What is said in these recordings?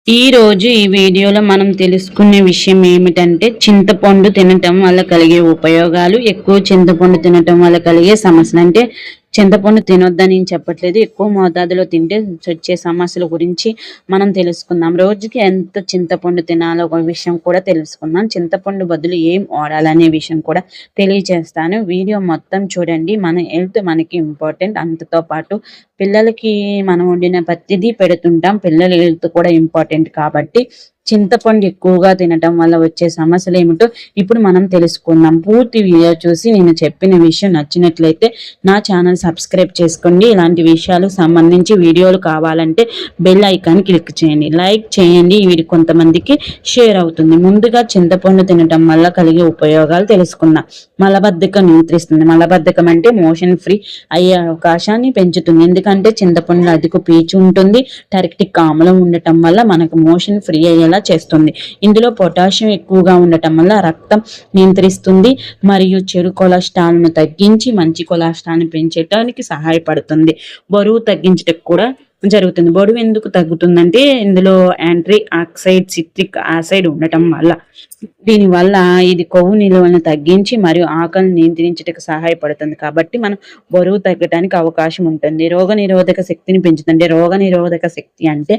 ఈ వీడియోలో మనం తెలుసుకునే విషయం ఏమిటంటే చింతపండు తినటం వల్ల కలిగే ఉపయోగాలు, ఎక్కువ చింతపండు తినటం వల్ల కలిగే సమస్యలు. అంటే చింతపండు తినొద్దని చెప్పట్లేదు, ఎక్కువ మోతాదులో తింటే వచ్చే సమస్యల గురించి మనం తెలుసుకుందాం. రోజుకి ఎంత చింతపండు తినాలో ఒక విషయం కూడా తెలుసుకుందాం. చింతపండు బదులు ఏం వాడాలనే విషయం కూడా తెలియజేస్తాను. వీడియో మొత్తం చూడండి. మన హెల్త్ మనకి ఇంపార్టెంట్. అంతతో పాటు పిల్లలకి మనం వండిన ప్రతిదీ పెడుతుంటాం. పిల్లల హెల్త్ కూడా ఇంపార్టెంట్ కాబట్టి చింతపండు ఎక్కువగా తినటం వల్ల వచ్చే సమస్యలు ఏమిటో ఇప్పుడు మనం తెలుసుకుందాం. పూర్తి వీడియో చూసి నేను చెప్పిన విషయం నచ్చినట్లయితే నా ఛానల్ సబ్స్క్రైబ్ చేసుకోండి. ఇలాంటి విషయాలకు సంబంధించి వీడియోలు కావాలంటే బెల్ ఐకాన్ క్లిక్ చేయండి, లైక్ చేయండి. వీడి కొంతమందికి షేర్ అవుతుంది. ముందుగా చింతపండు తినటం వల్ల కలిగే ఉపయోగాలు తెలుసుకుందాం. మలబద్ధకం నియంత్రిస్తుంది. మలబద్ధకం అంటే మోషన్ ఫ్రీ అయ్యే అవకాశాన్ని పెంచుతుంది. ఎందుకంటే చింతపండులో అధిక పీచు ఉంటుంది. టర్కిటిక్ ఆమ్లం ఉండటం వల్ల మనకు మోషన్ ఫ్రీ అయ్యేలా చేస్తుంది. ఇందులో పొటాషియం ఎక్కువగా ఉండటం వల్ల రక్తం నియంత్రిస్తుంది మరియు చెడు కొలెస్ట్రాల్ ను తగ్గించి మంచి కొలెస్ట్రాల్ ని పెంచడానికి సహాయపడుతుంది. బరువు తగ్గించడానికి కూడా జరుగుతుంది. బరువు ఎందుకు తగ్గుతుందంటే ఇందులో యాంటీ ఆక్సైడ్ సిట్రిక్ యాసిడ్ ఉండటం వల్ల. దీనివల్ల ఇది కొవ్వు నిల్వలను తగ్గించి మరియు ఆకలిని నియంత్రించడానికి సహాయపడుతుంది. కాబట్టి మనం బరువు తగ్గడానికి అవకాశం ఉంటుంది. రోగ నిరోధక శక్తిని పెంచుతుంది. రోగ నిరోధక శక్తి అంటే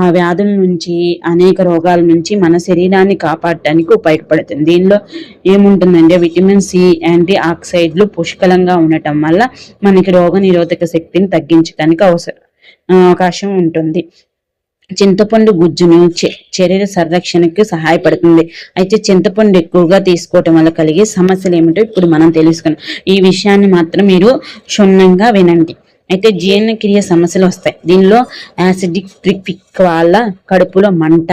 ఆ వ్యాధుల నుంచి, అనేక రోగాల నుంచి మన శరీరాన్ని కాపాడటానికి ఉపయోగపడుతుంది. దీనిలో ఏముంటుందంటే విటమిన్ సి, యాంటీ ఆక్సైడ్లు పుష్కలంగా ఉండటం వల్ల మనకి రోగ నిరోధక శక్తిని తగ్గించడానికి అవకాశం ఉంటుంది. చింతపండు గుజ్జును శరీర సంరక్షణకు సహాయపడుతుంది. అయితే చింతపండు ఎక్కువగా తీసుకోవటం వల్ల కలిగే సమస్యలు ఏమిటో ఇప్పుడు మనం తెలుసుకున్నాం. ఈ విషయాన్ని మాత్రం మీరు క్షుణ్ణంగా వినండి. అయితే జీర్ణక్రియ సమస్యలు వస్తాయి. దీనిలో యాసిడిక్ ట్రిఫిక్ వల్ల కడుపులో మంట,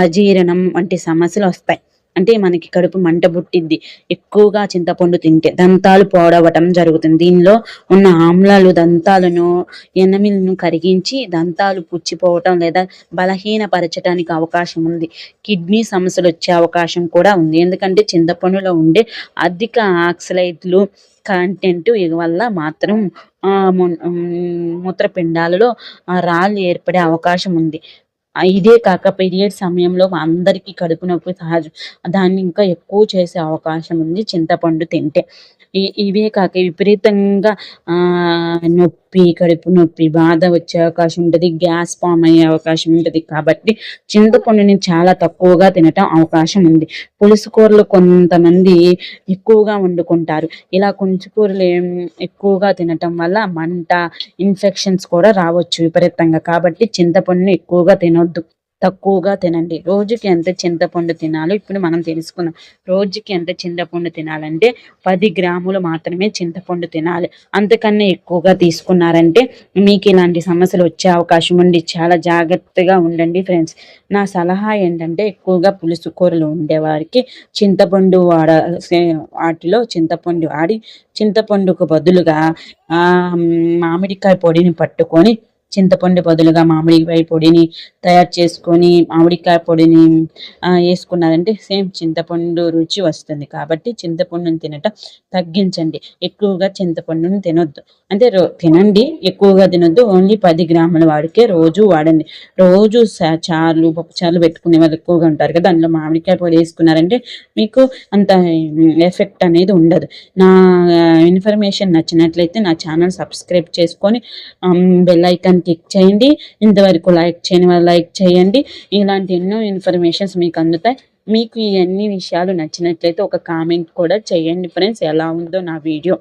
అజీర్ణం వంటి సమస్యలు వస్తాయి. అంటే మనకి కడుపు మంట పుట్టిద్ది ఎక్కువగా చింతపండు తింటే. దంతాలు పోడవటం జరుగుతుంది. దీనిలో ఉన్న ఆమ్లాలు దంతాలను, ఎనమిలను కరిగించి దంతాలు పుచ్చిపోవటం లేదా బలహీనపరచడానికి అవకాశం ఉంది. కిడ్నీ సమస్యలు వచ్చే అవకాశం కూడా ఉంది. ఎందుకంటే చింతపండులో ఉండే అధిక ఆక్సలైట్లు కంటెంట్ వల్ల మాత్రం మూత్రపిండాలలో రాళ్ళు ఏర్పడే అవకాశం ఉంది. ఇదే కాక పీరియడ్ సమయంలో అందరికీ కడుపు నొప్పి సహజం. దాన్ని ఇంకా ఎక్కువ చేసే అవకాశం ఉంది చింతపండు తింటే. ఇవే కాక విపరీతంగా నొప్పి, కడుపు నొప్పి, బాధ వచ్చే అవకాశం ఉంటుంది. గ్యాస్ ఫామ్ అయ్యే అవకాశం ఉంటుంది. కాబట్టి చింతపండుని చాలా తక్కువగా తినటం అవకాశం ఉంది. పులుసు కూరలు కొంతమంది ఎక్కువగా వండుకుంటారు. ఇలా కొంచెం కూరలు ఎక్కువగా తినటం వల్ల మంట, ఇన్ఫెక్షన్స్ కూడా రావచ్చు విపరీతంగా. కాబట్టి చింతపండుని ఎక్కువగా తినొద్దు, తక్కువగా తినండి. రోజుకి ఎంత చింతపండు తినాలో ఇప్పుడు మనం తెలుసుకుందాం. రోజుకి ఎంత చింతపండు తినాలంటే 10 గ్రాములు మాత్రమే చింతపండు తినాలి. అంతకన్నా ఎక్కువగా తీసుకున్నారంటే మీకు ఇలాంటి సమస్యలు వచ్చే అవకాశం ఉంది. చాలా జాగ్రత్తగా ఉండండి ఫ్రెండ్స్. నా సలహా ఏంటంటే ఎక్కువగా పులుసు కూరలు ఉండేవారికి చింతపండు వాటిలో చింతపండు వాడి చింతపండుకు బదులుగా మామిడికాయ పొడిని పట్టుకొని, చింతపండు బదులుగా మామిడికాయ పొడిని తయారు చేసుకొని మామిడికాయ పొడిని వేసుకున్నారంటే సేమ్ చింతపండు రుచి వస్తుంది. కాబట్టి చింతపండుని తినటం తగ్గించండి. ఎక్కువగా చింతపండుని తినొద్దు. అంటే తినండి, ఎక్కువగా తినొద్దు. ఓన్లీ 10 గ్రాముల వాడికే రోజు వాడండి. రోజు చారులు, పప్పుచారులు పెట్టుకునే వాళ్ళు ఎక్కువగా ఉంటారు కదా, అందులో మామిడికాయ పొడి వేసుకున్నారంటే మీకు అంత ఎఫెక్ట్ అనేది ఉండదు. నా ఇన్ఫర్మేషన్ నచ్చినట్లయితే నా ఛానల్ సబ్స్క్రైబ్ చేసుకొని బెల్ ఐకాన్ క్లిక్ చేయండి. ఇంతవరకు లైక్ చేయని వాళ్ళు లైక్ చేయండి. ఇలాంటి ఎన్నో ఇన్ఫర్మేషన్స్ మీకు అందుతాయి. మీకు ఈ అన్ని విషయాలు నచ్చినట్లయితే ఒక కామెంట్ కూడా చేయండి ఫ్రెండ్స్, ఎలా ఉందో నా వీడియో.